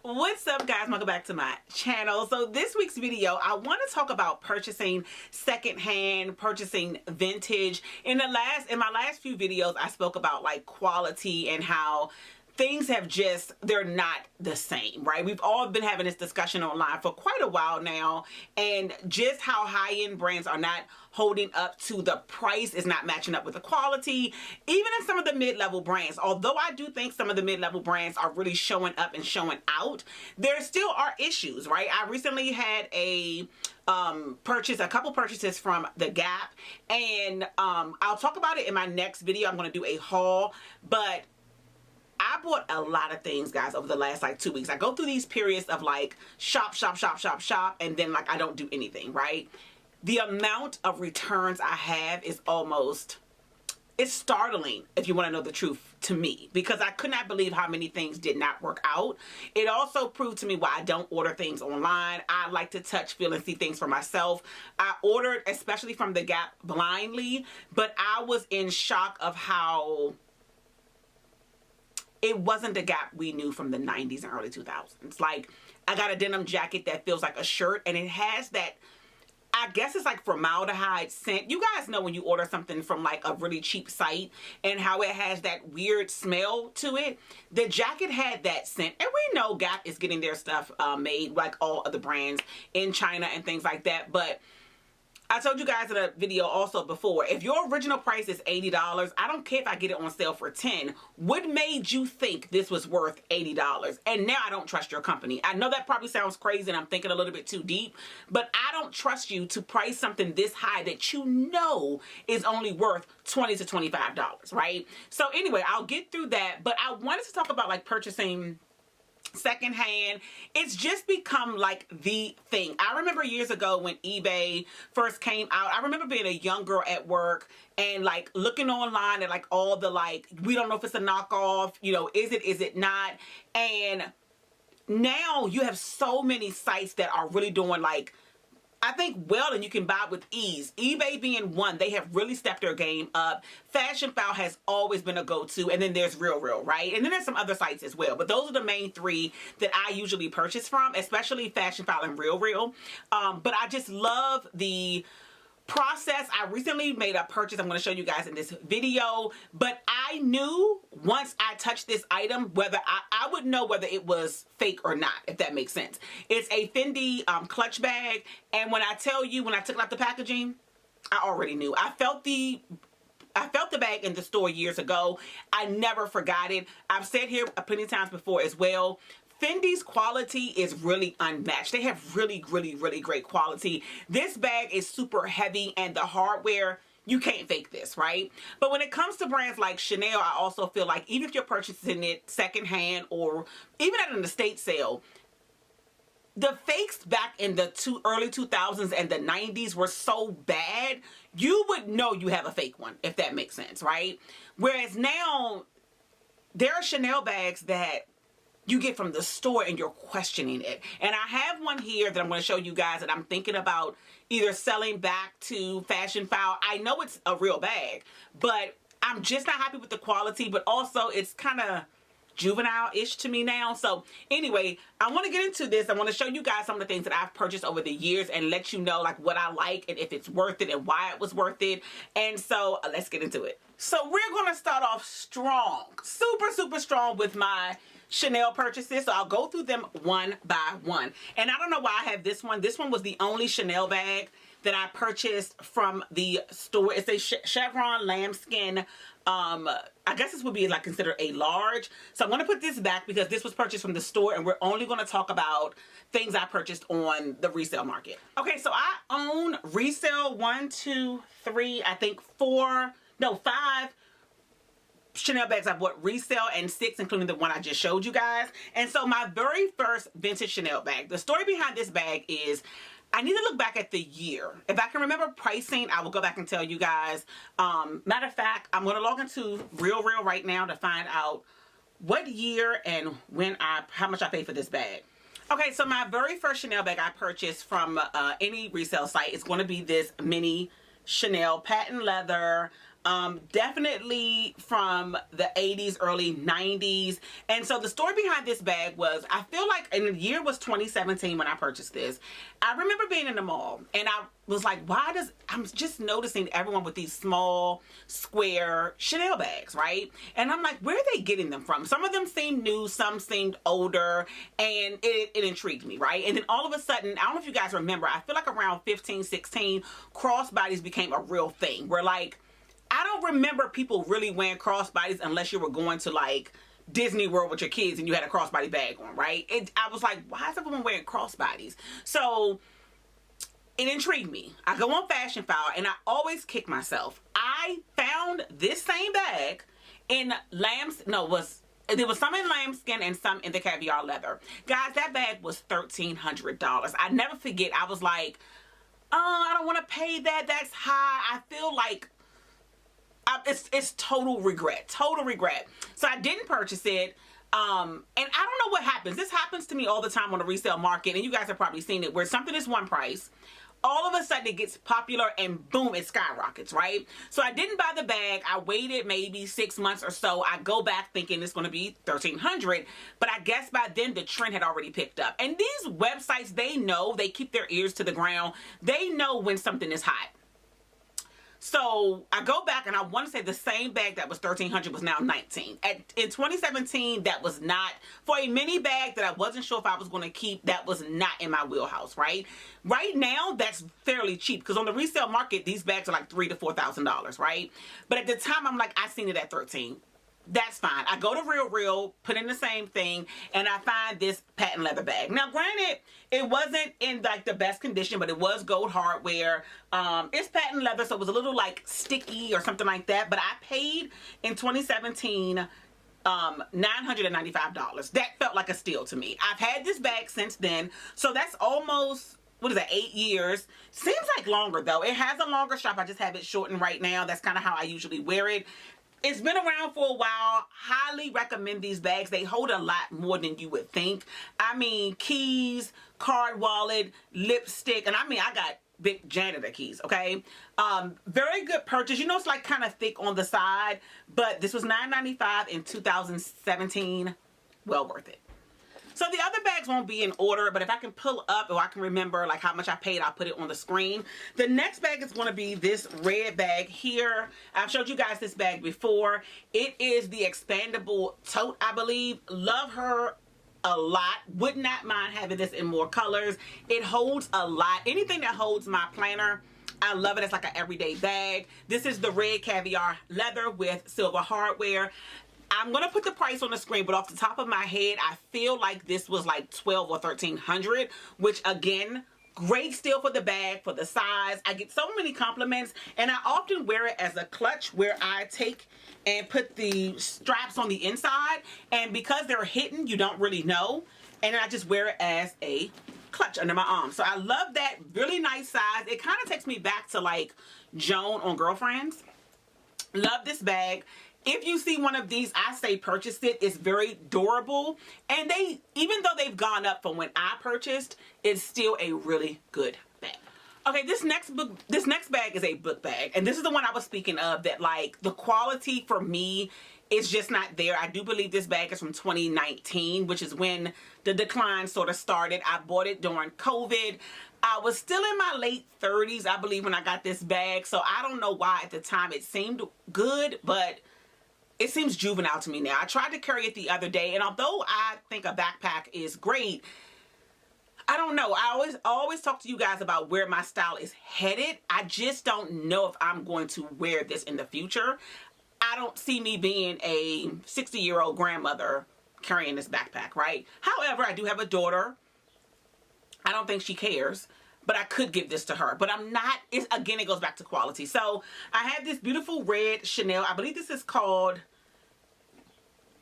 What's up, guys? Welcome back to my channel. So this week's video, I want to talk about purchasing secondhand, purchasing vintage. In my last few videos, I spoke about like quality and how things have they're not the same, right? We've all been having this discussion online for quite a while now, and just how high-end brands are not holding up to the price, is not matching up with the quality, even in some of the mid-level brands. Although I do think some of the mid-level brands are really showing up and showing out, there still are issues, right? I recently had a couple purchases from the Gap, and I'll talk about it in my next video. I'm going to do a haul, but I bought a lot of things, guys, over the last like 2 weeks. I go through these periods of like shop, and then like I don't do anything, right? The amount of returns I have is it's startling, if you want to know the truth, to me, because I could not believe how many things did not work out. It also proved to me why I don't order things online. I like to touch, feel, and see things for myself. I ordered, especially from the Gap, blindly, but I was in shock of how it wasn't the Gap we knew from the 90s and early 2000s. Like, I got a denim jacket that feels like a shirt, and it has that, I guess it's like formaldehyde scent. You guys know when you order something from like a really cheap site and how it has that weird smell to it. The jacket had that scent, and we know Gap is getting their stuff made like all other brands in China and things like that. But I told you guys in a video also before, if your original price is $80, I don't care if I get it on sale for $10. What made you think this was worth $80? And now I don't trust your company. I know that probably sounds crazy and I'm thinking a little bit too deep, but I don't trust you to price something this high that you know is only worth $20 to $25, right? So anyway, I'll get through that, but I wanted to talk about like purchasing secondhand. It's just become like the thing. I remember years ago when eBay first came out, I remember being a young girl at work and like looking online at like all the like, we don't know if it's a knockoff, you know, is it not? And now you have so many sites that are really doing like, I think well, and you can buy with ease. eBay being one, they have really stepped their game up. Fashionphile has always been a go-to, and then there's RealReal, right? And then there's some other sites as well, but those are the main three that I usually purchase from, especially Fashionphile and RealReal. But I just love the process. I recently made a purchase I'm going to show you guys in this video, but I knew once I touched this item whether I would know whether it was fake or not, if that makes sense. It's a Fendi clutch bag, and when I tell you, when I took out the packaging, I already knew. I felt the bag in the store years ago. I never forgot it. I've said here plenty of times before as well, Fendi's quality is really unmatched. They have really great quality. This bag is super heavy, and the hardware, you can't fake this, right? But when it comes to brands like Chanel, I also feel like even if you're purchasing it secondhand or even at an estate sale, the fakes back in the early 2000s and the 90s were so bad, you would know you have a fake one, if that makes sense, right? Whereas now, there are Chanel bags that you get from the store and you're questioning it. And I have one here that I'm going to show you guys that I'm thinking about either selling back to Fashionphile. I know it's a real bag, but I'm just not happy with the quality, but also it's kind of juvenile-ish to me now. So anyway, I want to get into this. I want to show you guys some of the things that I've purchased over the years and let you know like what I like and if it's worth it and why it was worth it. And so let's get into it. So we're going to start off strong, super strong with my Chanel purchases. So I'll go through them one by one. And I don't know why I have this one. This one was the only Chanel bag that I purchased from the store. It's a chevron lambskin. I guess this would be like considered a large. So I'm going to put this back because this was purchased from the store, and we're only going to talk about things I purchased on the resale market. Okay, so I own resale 1, 2, 3, I think 5 Chanel bags I bought resale, and 6 including the one I just showed you guys. And so my very first vintage Chanel bag, the story behind this bag is I need to look back at the year. If I can remember pricing, I will go back and tell you guys. Matter of fact, I'm going to log into RealReal right now to find out what year and how much I paid for this bag. Okay, so my very first Chanel bag I purchased from any resale site is going to be this mini Chanel patent leather Definitely from the 80s, early 90s. And so the story behind this bag was, I feel like, and the year was 2017 when I purchased this. I remember being in the mall and I was like, I'm just noticing everyone with these small square Chanel bags, right? And I'm like, where are they getting them from? Some of them seemed new, some seemed older, and it intrigued me, right? And then all of a sudden, I don't know if you guys remember, I feel like around 15, 16, crossbodies became a real thing. Where like, I don't remember people really wearing crossbodies unless you were going to like Disney World with your kids and you had a crossbody bag on, right? I was like, why is everyone wearing crossbodies? So it intrigued me. I go on Fashionphile and I always kick myself. I found this same bag in there was some in lambskin and some in the caviar leather. Guys, that bag was $1,300. I never forget. I was like, oh, I don't want to pay that. That's high. I feel like it's total regret. So I didn't purchase it. And I don't know what happens. This happens to me all the time on the resale market, and you guys have probably seen it, where something is one price, all of a sudden it gets popular and boom, it skyrockets, right? So I didn't buy the bag. I waited maybe 6 months or so. I go back thinking it's going to be $1,300, but I guess by then the trend had already picked up. And these websites, they keep their ears to the ground. They know when something is hot. So I go back and I want to say the same bag that was $1,300 was now $19. In 2017, that was not, for a mini bag that I wasn't sure if I was going to keep, that was not in my wheelhouse, right? Right now, that's fairly cheap because on the resale market, these bags are like $3,000 to $4,000, right? But at the time, I'm like, I seen it at $13. That's fine. I go to RealReal, put in the same thing, and I find this patent leather bag. Now, granted, it wasn't in like the best condition, but it was gold hardware. It's patent leather, so it was a little like sticky or something like that. But I paid in 2017 $995. That felt like a steal to me. I've had this bag since then, so that's almost, what is that, 8 years? Seems like longer though. It has a longer strap. I just have it shortened right now. That's kind of how I usually wear it. It's been around for a while. Highly recommend these bags. They hold a lot more than you would think. I mean, keys, card wallet, lipstick, and I mean, I got big janitor keys, okay? Very good purchase. You know, it's like kind of thick on the side, but this was $9.95 in 2017. Well worth it. So the other bags won't be in order, but if I can pull up or I can remember like how much I paid, I'll put it on the screen. The next bag is going to be this red bag here. I've showed you guys this bag before. It is the expandable tote, I believe. Love her a lot. Would not mind having this in more colors. It holds a lot. Anything that holds my planner, I love it. It's like an everyday bag. This is the red caviar leather with silver hardware. I'm going to put the price on the screen, but off the top of my head, I feel like this was like $1,200 or $1,300, which again, great steal for the bag, for the size. I get so many compliments, and I often wear it as a clutch where I take and put the straps on the inside, and because they're hidden, you don't really know, and I just wear it as a clutch under my arm. So I love that. Really nice size. It kind of takes me back to like Joan on Girlfriends. Love this bag. If you see one of these, I say purchase it. It's very durable. And even though they've gone up from when I purchased, it's still a really good bag. Okay, this next bag is a book bag. And this is the one I was speaking of, that like the quality for me is just not there. I do believe this bag is from 2019, which is when the decline sort of started. I bought it during COVID. I was still in my late 30s, I believe, when I got this bag. So I don't know why at the time it seemed good, but it seems juvenile to me now. I tried to carry it the other day, and although I think a backpack is great, I don't know. I always talk to you guys about where my style is headed. I just don't know if I'm going to wear this in the future. I don't see me being a 60-year-old grandmother carrying this backpack, right? However, I do have a daughter. I don't think she cares, but I could give this to her. But I'm not, again, it goes back to quality. So I have this beautiful red Chanel. I believe this is called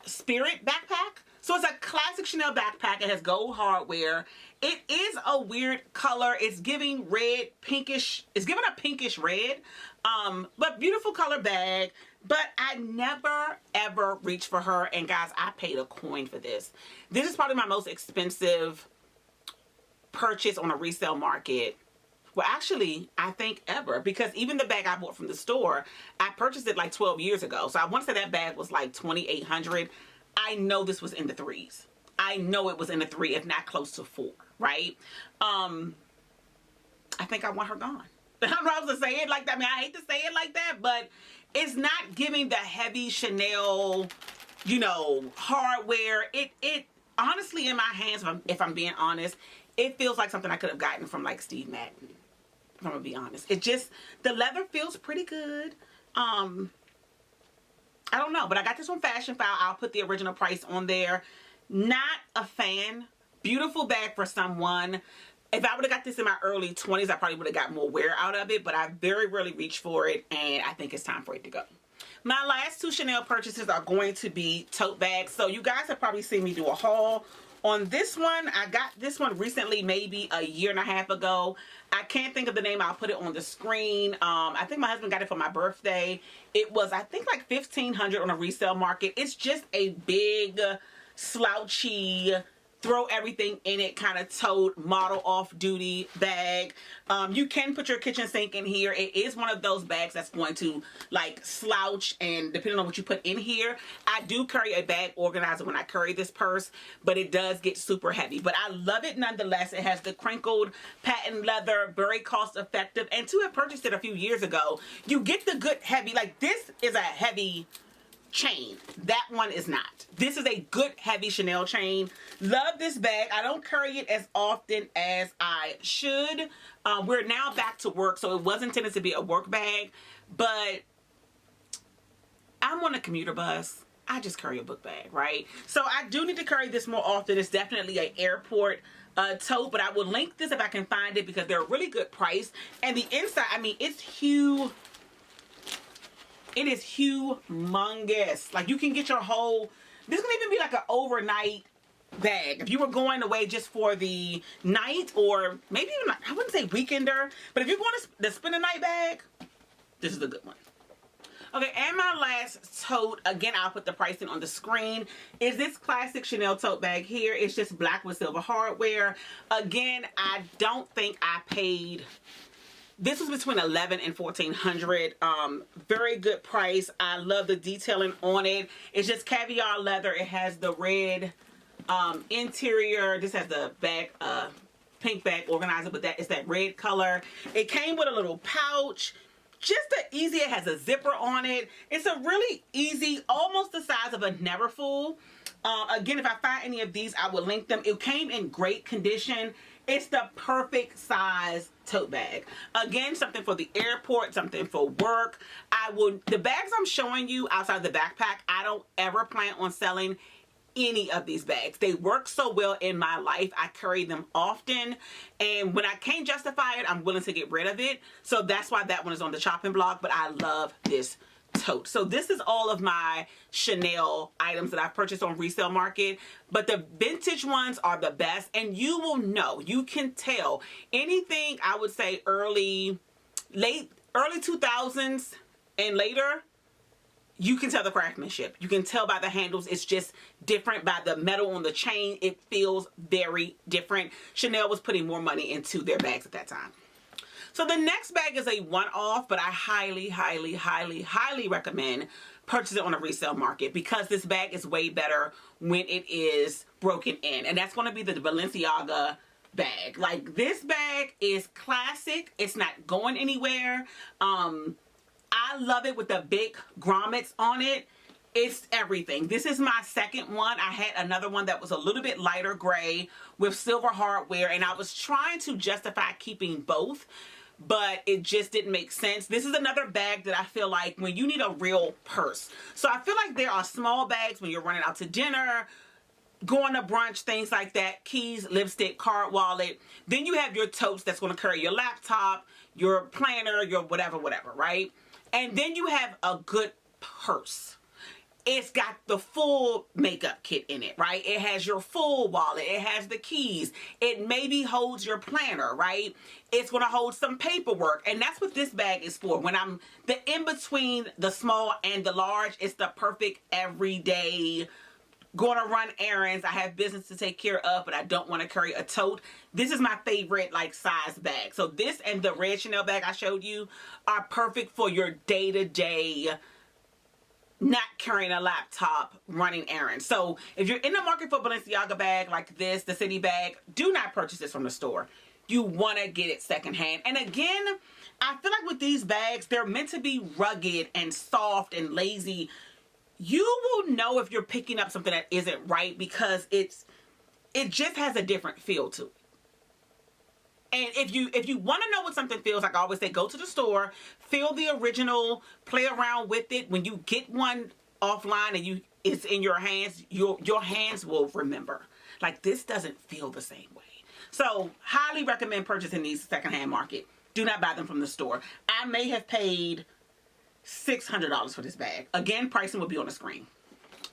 Spirit backpack. So it's a classic Chanel backpack. It has gold hardware. It is a weird color. It's giving red, pinkish. It's giving a pinkish red. But beautiful color bag. But I never, ever reach for her. And guys, I paid a coin for this. This is probably my most expensive purchase on a resale market Well, actually, I think ever, because even the bag I bought from the store, I purchased it like 12 years ago. So I want to say that bag was like $2,800. I know this was in the threes. I know it was in the three, if not close to four, right? I think I want her gone. I don't know how to say it like that. I mean, I hate to say it like that, but it's not giving the heavy Chanel, you know, hardware. It honestly, in my hands, if I'm being honest, it feels like something I could have gotten from like Steve Madden. If I'm gonna be honest, it just, the leather feels pretty good. I don't know, but I got this on Fashionphile. I'll put the original price on there. Not a fan. Beautiful bag for someone. If I would have got this in my early 20s, I probably would have got more wear out of it, but I very rarely reach for it, and I think it's time for it to go. My last two Chanel purchases are going to be tote bags. So you guys have probably seen me do a haul on this one. I got this one recently, maybe a year and a half ago. I can't think of the name. I'll put it on the screen. I think my husband got it for my birthday. It was, I think, like $1,500 on a resale market. It's just a big, slouchy, throw everything in it kind of tote, model off-duty bag. You can put your kitchen sink in here. It is one of those bags that's going to like slouch, and depending on what you put in here. I do carry a bag organizer when I carry this purse, but it does get super heavy. But I love it nonetheless. It has the crinkled patent leather, very cost effective. And to have purchased it a few years ago, you get the good heavy, like this is a heavy chain. That one is not. This is a good heavy Chanel chain. Love this bag. I don't carry it as often as I should. We're now back to work, so it was intended to be a work bag, but I'm on a commuter bus. I just carry a book bag, right? So I do need to carry this more often. It's definitely an airport tote, but I will link this if I can find it because they're a really good price. And the inside, I mean, it's huge. It is humongous. Like, you can get your whole, this can even be like an overnight bag. If you were going away just for the night, or maybe even, I wouldn't say weekender, but if you're going to spend a night bag, this is a good one. Okay, and my last tote, again, I'll put the pricing on the screen, is this classic Chanel tote bag here. It's just black with silver hardware. Again, I don't think I paid, this was between $1,100 and $1,400. Very good price. I love the detailing on it. It's just caviar leather. It has the red interior. This has the bag, pink bag organizer, but that is that red color. It came with a little pouch. Just easy. It has a zipper on it. It's a really easy, almost the size of a Neverfull. Again, if I find any of these, I will link them. It came in great condition. It's the perfect size tote bag. Again, something for the airport, something for work. The bags I'm showing you outside the backpack, I don't ever plan on selling any of these bags. They work so well in my life. I carry them often, and when I can't justify it, I'm willing to get rid of it. So that's why that one is on the chopping block, but I love this tote. So this is all of my Chanel items that I've purchased on resale market, but the vintage ones are the best, and you will know, you can tell anything, I would say early 2000s and later, you can tell the craftsmanship. You can tell by the handles. It's just different. By the metal on the chain, it feels very different. Chanel was putting more money into their bags at that time. So the next bag is a one-off, but I highly, highly, highly, highly recommend purchasing it on a resale market because this bag is way better when it is broken in. And that's going to be the Balenciaga bag. Like, this bag is classic. It's not going anywhere. I love it with the big grommets on it. It's everything. This is my second one. I had another one that was a little bit lighter gray with silver hardware, and I was trying to justify keeping both, but it just didn't make sense. This is another bag that I feel like when you need a real purse. So I feel like there are small bags when you're running out to dinner, going to brunch, things like that, keys, lipstick, card wallet. Then you have your totes that's going to carry your laptop, your planner, your whatever, right? And then you have a good purse. It's got the full makeup kit in it, right? It has your full wallet. It has the keys. It maybe holds your planner, right? It's going to hold some paperwork. And that's what this bag is for. When I'm the in between the small and the large, it's the perfect everyday going to run errands, I have business to take care of, but I don't want to carry a tote. This is my favorite like size bag. So this and the red Chanel bag I showed you are perfect for your day-to-day not carrying a laptop, running errands. So if you're in the market for Balenciaga bag like this, the city bag, do not purchase this from the store. You want to get it secondhand. And again, I feel like with these bags, they're meant to be rugged and soft and lazy. You will know if you're picking up something that isn't right because it just has a different feel to it. And if you want to know what something feels like, I always say go to the store, feel the original, play around with it. When you get one offline and it's in your hands, your hands will remember. Like, this doesn't feel the same way. So, highly recommend purchasing these secondhand market. Do not buy them from the store. I may have paid $600 for this bag. Again, pricing will be on the screen.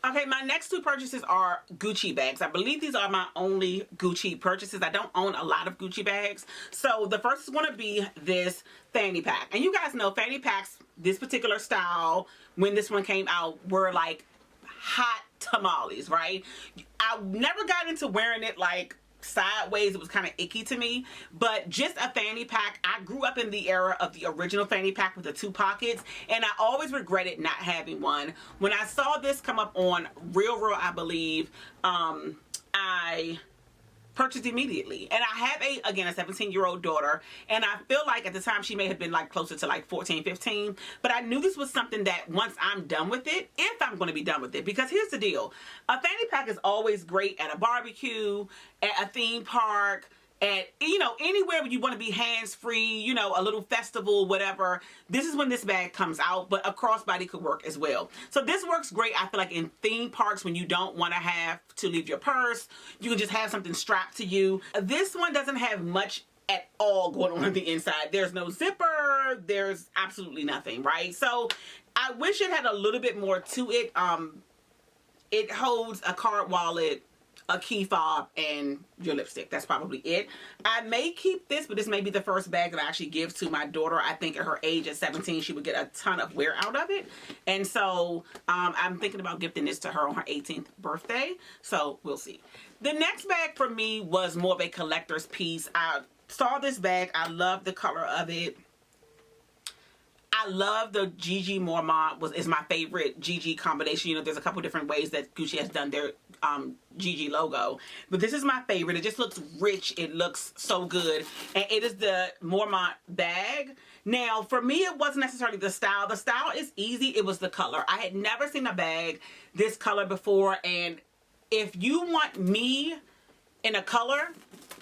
Okay, my next two purchases are Gucci bags. I believe these are my only Gucci purchases. I don't own a lot of Gucci bags. So the first is going to be this fanny pack. And you guys know fanny packs, this particular style, when this one came out, were like hot tamales, right? I never got into wearing it like sideways. It was kind of icky to me, but just a fanny pack. I grew up in the era of the original fanny pack with the two pockets, and I always regretted not having one. When I saw this come up on RealReal, I believe, I purchased immediately. And I have a 17-year-old daughter, and I feel like at the time she may have been like closer to like 14, 15, but I knew this was something that once I'm done with it, if I'm going to be done with it, because here's the deal. A fanny pack is always great at a barbecue, at a theme park, at, you know, anywhere where you want to be hands-free, you know, a little festival, whatever. This is when this bag comes out, but a crossbody could work as well. So this works great, I feel like, in theme parks when you don't want to have to leave your purse. You can just have something strapped to you. This one doesn't have much at all going on the inside. There's no zipper. There's absolutely nothing, right? So I wish it had a little bit more to it. It holds a card wallet, a key fob, and your lipstick. That's probably it. I may keep this, but this may be the first bag that I actually give to my daughter. I think at her age at 17, she would get a ton of wear out of it. And so I'm thinking about gifting this to her on her 18th birthday. So we'll see. The next bag for me was more of a collector's piece. I saw this bag. I love the color of it. I love the Gigi Mormont is my favorite Gigi combination. You know, there's a couple different ways that Gucci has done their Gigi logo, but this is my favorite. It just looks rich. It looks so good, and it is the Mormont bag. Now, for me, it wasn't necessarily the style. The style is easy. It was the color. I had never seen a bag this color before, and if you want me in a color,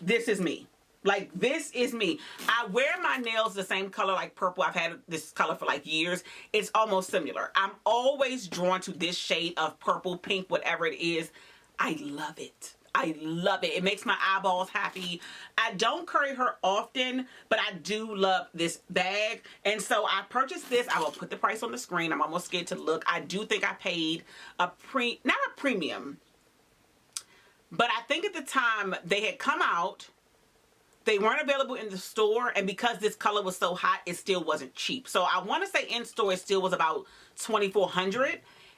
this is me. Like, this is me. I wear my nails the same color, like purple. I've had this color for like years. It's almost similar. I'm always drawn to this shade of purple, pink, whatever it is. I love it. I love it. It makes my eyeballs happy. I don't carry her often, but I do love this bag. And so I purchased this. I will put the price on the screen. I'm almost scared to look. I do think I paid not a premium, but I think at the time they had come out. They weren't available in the store, and because this color was so hot, it still wasn't cheap. So I want to say in store it still was about $2,400,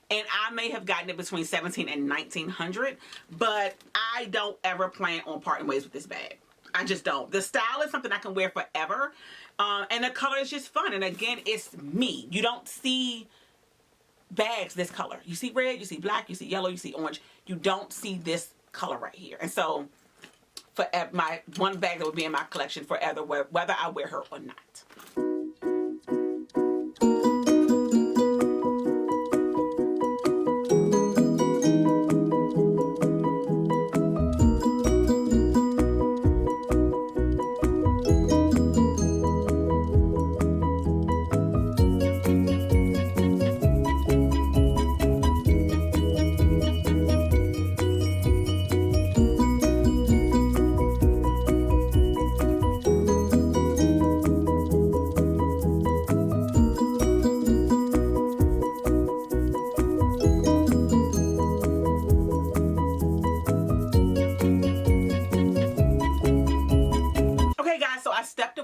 and I may have gotten it between $1,700 and $1,900, but I don't ever plan on parting ways with this bag. I just don't. The style is something I can wear forever, and the color is just fun. And again, it's me. You don't see bags this color. You see red, you see black, you see yellow, you see orange. You don't see this color right here. And so for my one bag that would be in my collection forever, whether I wear her or not.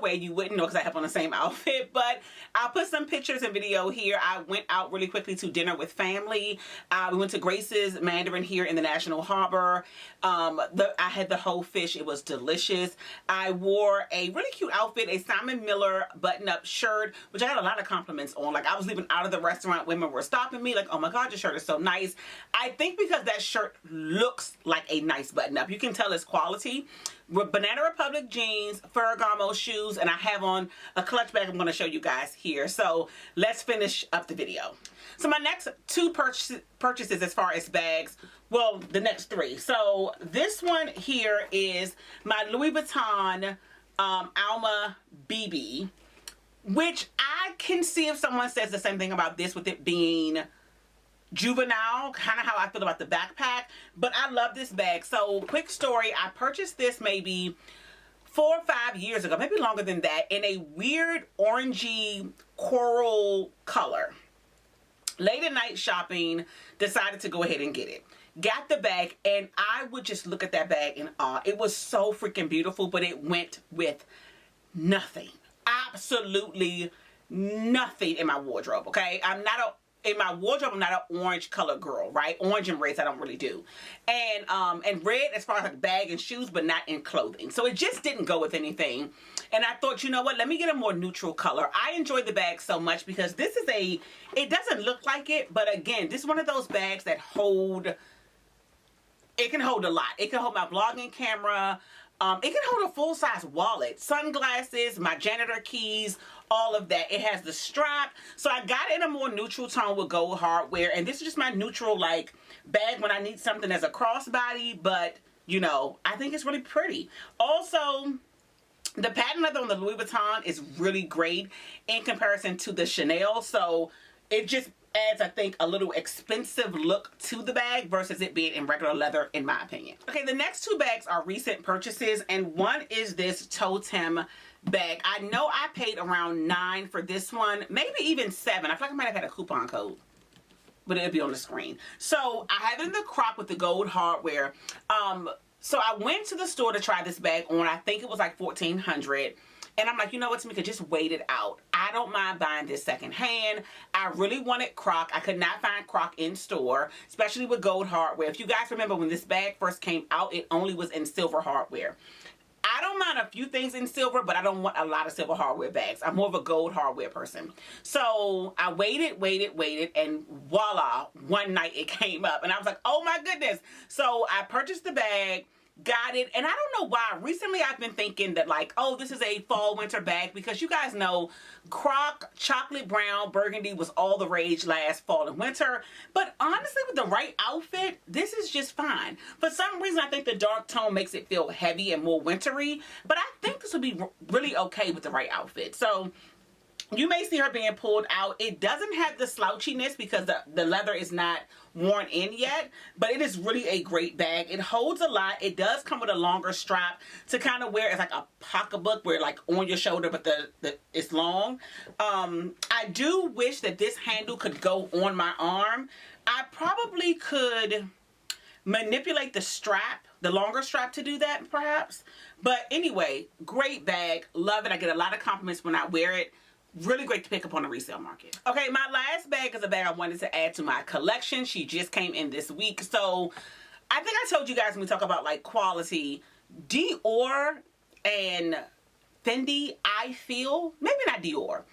way you wouldn't know because I have on the same outfit, but I'll put some pictures and video here. I went out really quickly to dinner with family. We went to Grace's Mandarin here in the National Harbor. I had the whole fish. It was delicious. I wore a really cute outfit, a Simon Miller button-up shirt, which I got a lot of compliments on. Like, I was leaving out of the restaurant, women were stopping me like, oh my God, your shirt is so nice. I think because that shirt looks like a nice button-up. You can tell it's quality. With Banana Republic jeans, Ferragamo shoes, and I have on a clutch bag I'm going to show you guys here. So let's finish up the video. So my next two purchases as far as bags, well, the next three. So this one here is my Louis Vuitton Alma BB, which I can see if someone says the same thing about this with it being juvenile, kind of how I feel about the backpack, but I love this bag. So quick story, I purchased this maybe 4 or 5 years ago, maybe longer than that, in a weird orangey coral color. Late at night shopping, decided to go ahead and get it. Got the bag, and I would just look at that bag in awe. It was so freaking beautiful, but it went with nothing. Absolutely nothing in my wardrobe, okay? In my wardrobe, I'm not an orange color girl, right? Orange and reds I don't really do. And red as far as like bag and shoes, but not in clothing. So it just didn't go with anything. And I thought, you know what? Let me get a more neutral color. I enjoyed the bag so much because this is it doesn't look like it, but again, this is one of those bags that it can hold a lot. It can hold my vlogging camera. It can hold a full-size wallet, sunglasses, my janitor keys, all of that. It has the strap. So I got it in a more neutral tone with gold hardware. And this is just my neutral, like, bag when I need something as a crossbody. But, you know, I think it's really pretty. Also, the patent leather on the Louis Vuitton is really great in comparison to the Chanel. So it just adds, I think, a little expensive look to the bag versus it being in regular leather, in my opinion. Okay, the next two bags are recent purchases, and one is this Totem bag. I know I paid around $9 for this one, maybe even $7. I feel like I might have had a coupon code, but it'll be on the screen. So I have it in the crop with the gold hardware. So I went to the store to try this bag on. I think it was like $1,400. And I'm like, you know what, Tamika, just wait it out. I don't mind buying this secondhand. I really wanted Croc. I could not find Croc in store, especially with gold hardware. If you guys remember when this bag first came out, it only was in silver hardware. I don't mind a few things in silver, but I don't want a lot of silver hardware bags. I'm more of a gold hardware person. So I waited, and voila, one night it came up. And I was like, oh my goodness. So I purchased the bag, got it, and I don't know why. Recently I've been thinking that, like, oh, this is a fall winter bag, because you guys know Croc chocolate brown burgundy was all the rage last fall and winter, but honestly with the right outfit this is just fine. For some reason I think the dark tone makes it feel heavy and more wintry, but I think this would be really okay with the right outfit. So you may see her being pulled out. It doesn't have the slouchiness because the leather is not worn in yet, but it is really a great bag. It holds a lot. It does come with a longer strap to kind of wear as like a pocketbook, where like on your shoulder, but it's long. I do wish that this handle could go on my arm. I probably could manipulate the strap, the longer strap, to do that perhaps. But anyway, great bag. Love it. I get a lot of compliments when I wear it. Really great to pick up on the resale market. Okay, my last bag is a bag I wanted to add to my collection. She just came in this week. So I think I told you guys when we talk about like quality, Dior and Fendi, I feel, maybe not Dior,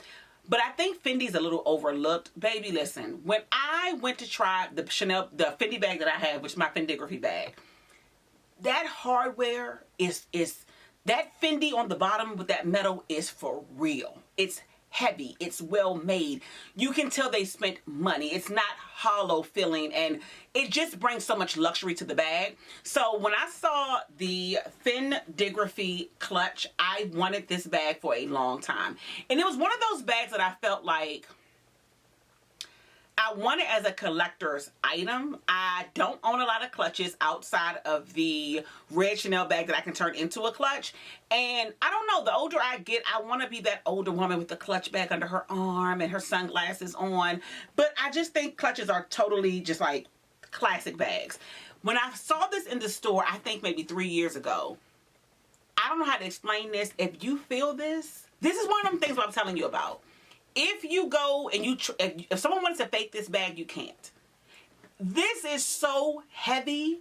but I think Fendi's a little overlooked. Baby, listen, when I went to try the Chanel, the Fendi bag that I have, which is my Fendigraphy bag, that hardware is that Fendi on the bottom with that metal is for real. It's heavy, it's well made. You can tell they spent money. It's not hollow feeling, and it just brings so much luxury to the bag. So when I saw the Fendigraphy clutch, I wanted this bag for a long time. And it was one of those bags that I felt like I want it as a collector's item. I don't own a lot of clutches outside of the red Chanel bag that I can turn into a clutch. And I don't know, the older I get, I want to be that older woman with the clutch bag under her arm and her sunglasses on. But I just think clutches are totally just like classic bags. When I saw this in the store, I think maybe 3 years ago, I don't know how to explain this. If you feel this, This is one of them things I'm telling you about. If you go and if someone wants to fake this bag, you can't. This is so heavy.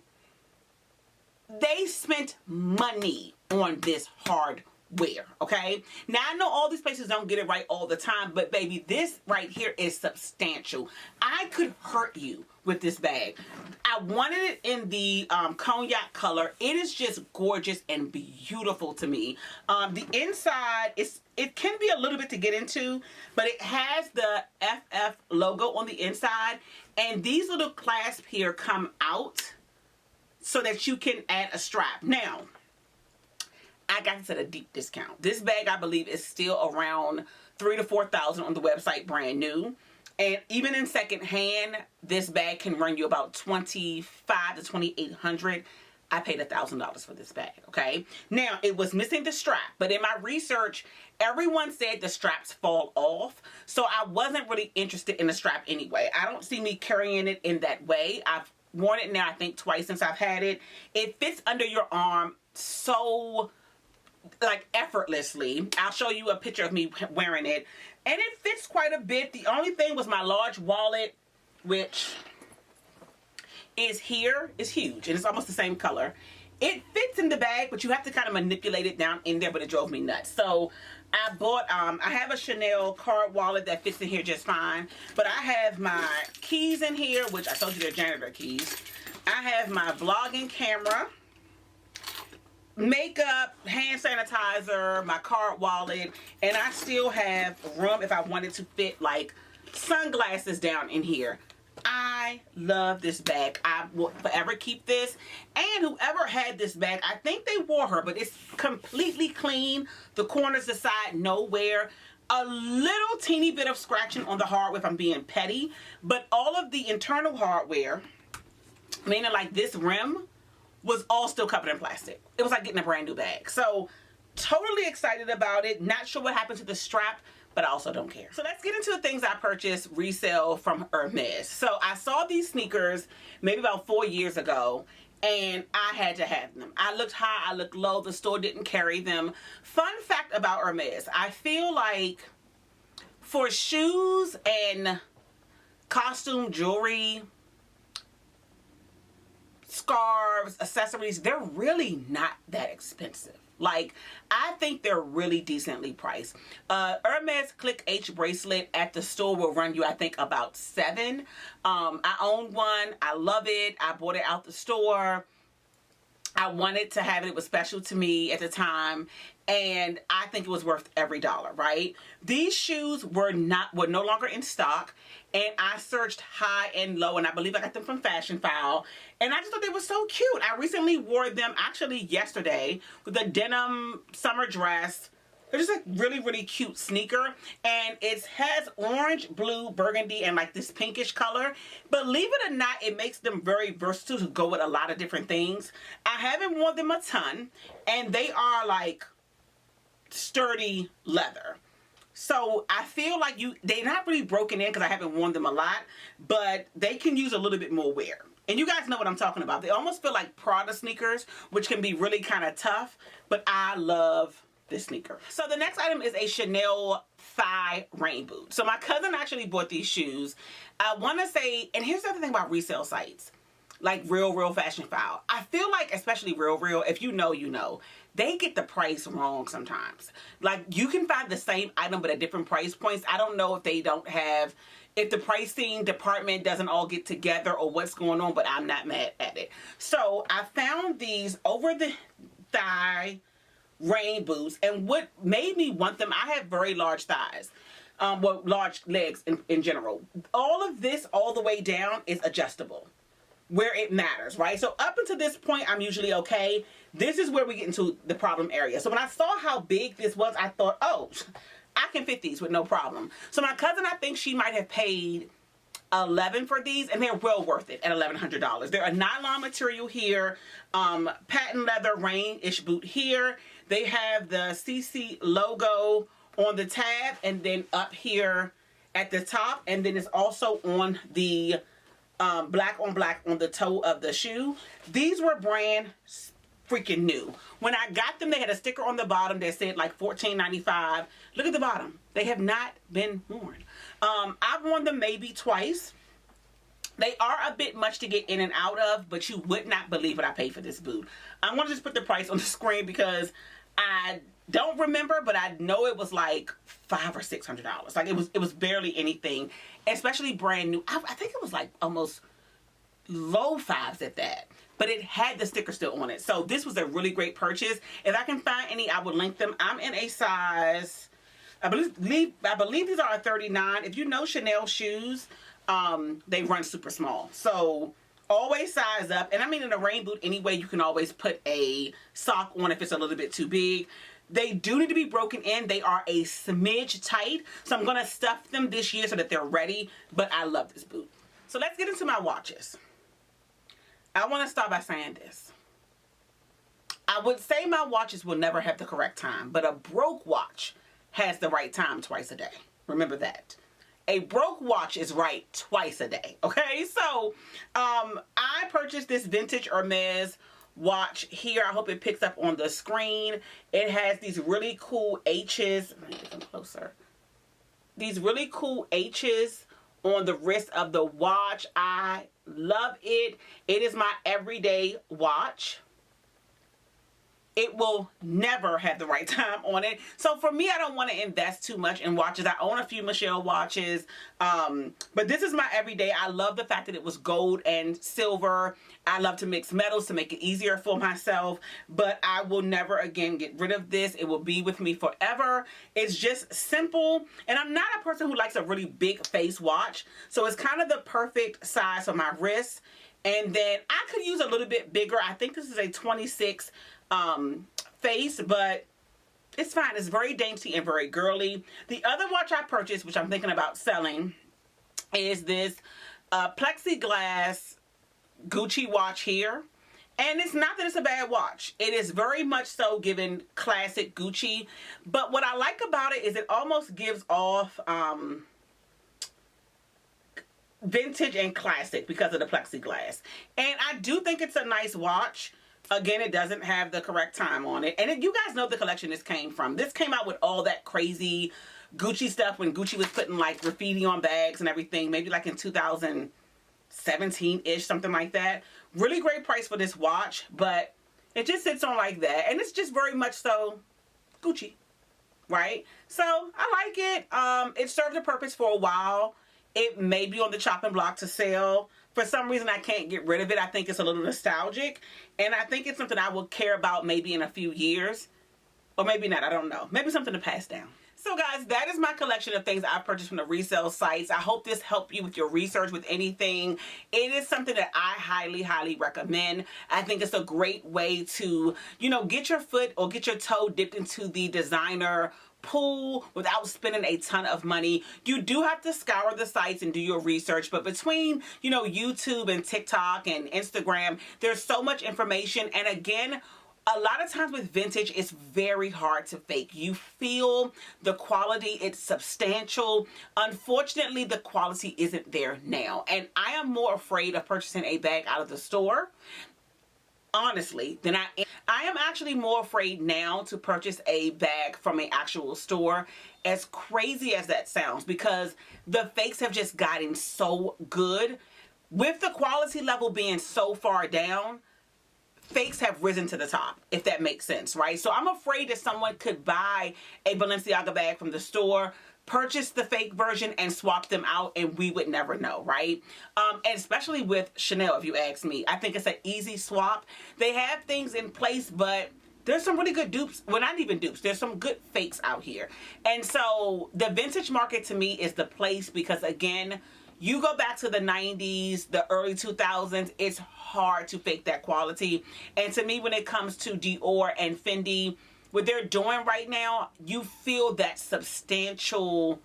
They spent money on this hardware, okay? Now, I know all these places don't get it right all the time, but baby, this right here is substantial. I could hurt you with this bag. I wanted it in the cognac color. It is just gorgeous and beautiful to me. The inside, it can be a little bit to get into, but it has the FF logo on the inside, and these little clasps here come out so that you can add a strap. Now, I got this at a deep discount. This bag, I believe, is still around $3,000 to $4,000 on the website, brand new. And even in secondhand, this bag can run you about $2,500 to $2,800. I paid $1,000 for this bag, okay? Now, it was missing the strap, but in my research, everyone said the straps fall off, so I wasn't really interested in the strap anyway. I don't see me carrying it in that way. I've worn it now, I think, twice since I've had it. It fits under your arm so, like, effortlessly. I'll show you a picture of me wearing it, and it fits quite a bit. The only thing was my large wallet, which is here, is huge, and it's almost the same color. It fits in the bag, but you have to kind of manipulate it down in there, but it drove me nuts. So I bought, I have a Chanel card wallet that fits in here just fine, but I have my keys in here, which I told you they're janitor keys. I have my vlogging camera, makeup, hand sanitizer, my card wallet, and I still have room if I wanted to fit like sunglasses down in here. I love this bag. I will forever keep this. And whoever had this bag, I think they wore her, but it's completely clean. The corners, the side, nowhere. A little teeny bit of scratching on the hardware if I'm being petty, but all of the internal hardware, meaning like this rim, was all still covered in plastic. It was like getting a brand new bag. So totally excited about it. Not sure what happened to the strap, but I also don't care. So let's get into the things I purchased resale from Hermès. So I saw these sneakers maybe about 4 years ago, and I had to have them. I looked high, I looked low, the store didn't carry them. Fun fact about Hermès, I feel like for shoes and costume jewelry, scarves, accessories, they're really not that expensive. Like, I think they're really decently priced. Hermès Click H bracelet at the store will run you, I think, about $7. I own one. I love it. I bought it out the store. I wanted to have it. It was special to me at the time, and I think it was worth every dollar, right? These shoes were no longer in stock, and I searched high and low, and I believe I got them from Fashionphile, and I just thought they were so cute. I recently wore them, actually yesterday, with a denim summer dress. They're just a really, really cute sneaker, and it has orange, blue, burgundy, and like this pinkish color. Believe it or not, it makes them very versatile to go with a lot of different things. I haven't worn them a ton, and they are like sturdy leather. So I feel like they're not really broken in because I haven't worn them a lot, but they can use a little bit more wear. And you guys know what I'm talking about. They almost feel like Prada sneakers, which can be really kind of tough, but I love this sneaker. So the next item is a Chanel thigh rain boot. So my cousin actually bought these shoes. I want to say, and here's the other thing about resale sites, like RealReal, Fashionphile. I feel like, especially RealReal, if you know, you know, they get the price wrong sometimes. Like, you can find the same item but at different price points. I don't know if they don't have, if the pricing department doesn't all get together or what's going on, but I'm not mad at it. So I found these over the thigh rain boots, and what made me want them, I have very large thighs, well, large legs in general. All of this all the way down is adjustable where it matters, right? So up until this point, I'm usually okay. This is where we get into the problem area. So when I saw how big this was, I thought, oh, I can fit these with no problem. So my cousin, I think she might have paid $11 for these, and they're well worth it at $1,100. They're a nylon material here, patent leather rain-ish boot here. They have the CC logo on the tab, and then up here at the top, and then it's also on the black on black on the toe of the shoe. These were brand freaking new. When I got them, they had a sticker on the bottom that said like $14.95. Look at the bottom. They have not been worn. I've worn them maybe twice. They are a bit much to get in and out of, but you would not believe what I paid for this boot. I'm going to just put the price on the screen because I don't remember, but I know it was like $500 or $600. Like it was barely anything, especially brand new. I think it was like almost low fives at that, but it had the sticker still on it. So this was a really great purchase. If I can find any, I would link them. I'm in a size, I believe these are a 39. If you know Chanel shoes, they run super small. So always size up. And I mean, in a rain boot anyway, you can always put a sock on if it's a little bit too big. They do need to be broken in. They are a smidge tight. So I'm going to stuff them this year so that they're ready. But I love this boot. So let's get into my watches. I want to start by saying this. I would say my watches will never have the correct time, but a broke watch has the right time twice a day. Remember that. A broke watch is right twice a day. Okay, so I purchased this vintage Hermès watch here. I hope it picks up on the screen. It has these really cool H's. Let me get them closer. These really cool H's on the wrist of the watch. I love it. It is my everyday watch. It will never have the right time on it. So for me, I don't want to invest too much in watches. I own a few Michelle watches, but this is my everyday. I love the fact that it was gold and silver. I love to mix metals to make it easier for myself, but I will never again get rid of this. It will be with me forever. It's just simple, and I'm not a person who likes a really big face watch, so it's kind of the perfect size for my wrist. And then I could use a little bit bigger. I think this is a 26 face, but it's fine. It's very dainty and very girly. The other watch I purchased, which I'm thinking about selling, is this plexiglass Gucci watch here. And it's not that it's a bad watch. It is very much so given classic Gucci. But what I like about it is it almost gives off vintage and classic because of the plexiglass. And I do think it's a nice watch. Again, it doesn't have the correct time on it. And you guys know the collection this came from. This came out with all that crazy Gucci stuff when Gucci was putting like graffiti on bags and everything. Maybe like in 2017-ish, something like that. Really great price for this watch, but it just sits on like that. And it's just very much so Gucci, right? So I like it. It served a purpose for a while. It may be on the chopping block to sell. For some reason, I can't get rid of it. I think it's a little nostalgic. And I think it's something I will care about maybe in a few years. Or maybe not. I don't know. Maybe something to pass down. So guys, that is my collection of things I purchased from the resale sites. I hope this helped you with your research with anything. It is something that I highly, highly recommend. I think it's a great way to, you know, get your foot or get your toe dipped into the designer pool without spending a ton of money. You do have to scour the sites and do your research, but between, you know, YouTube and TikTok and Instagram, there's so much information. And again, a lot of times with vintage, it's very hard to fake. You feel the quality, it's substantial. Unfortunately, the quality isn't there now. And I am more afraid of purchasing a bag out of the store, honestly, than I am actually more afraid now to purchase a bag from an actual store, as crazy as that sounds, because the fakes have just gotten so good. With the quality level being so far down, fakes have risen to the top, if that makes sense, right? So I'm afraid that someone could buy a Balenciaga bag from the store, purchase the fake version, and swap them out, and we would never know, right? And especially with Chanel, if you ask me. I think it's an easy swap. They have things in place, but there's some really good dupes. Well, not even dupes. There's some good fakes out here. And so the vintage market to me is the place because, again, you go back to the 90s, the early 2000s, it's hard to fake that quality. And to me, when it comes to Dior and Fendi, what they're doing right now, you feel that substantial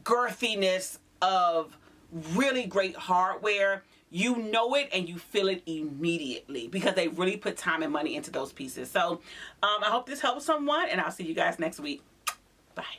girthiness of really great hardware. You know it and you feel it immediately because they really put time and money into those pieces. So I hope this helps someone, and I'll see you guys next week. Bye.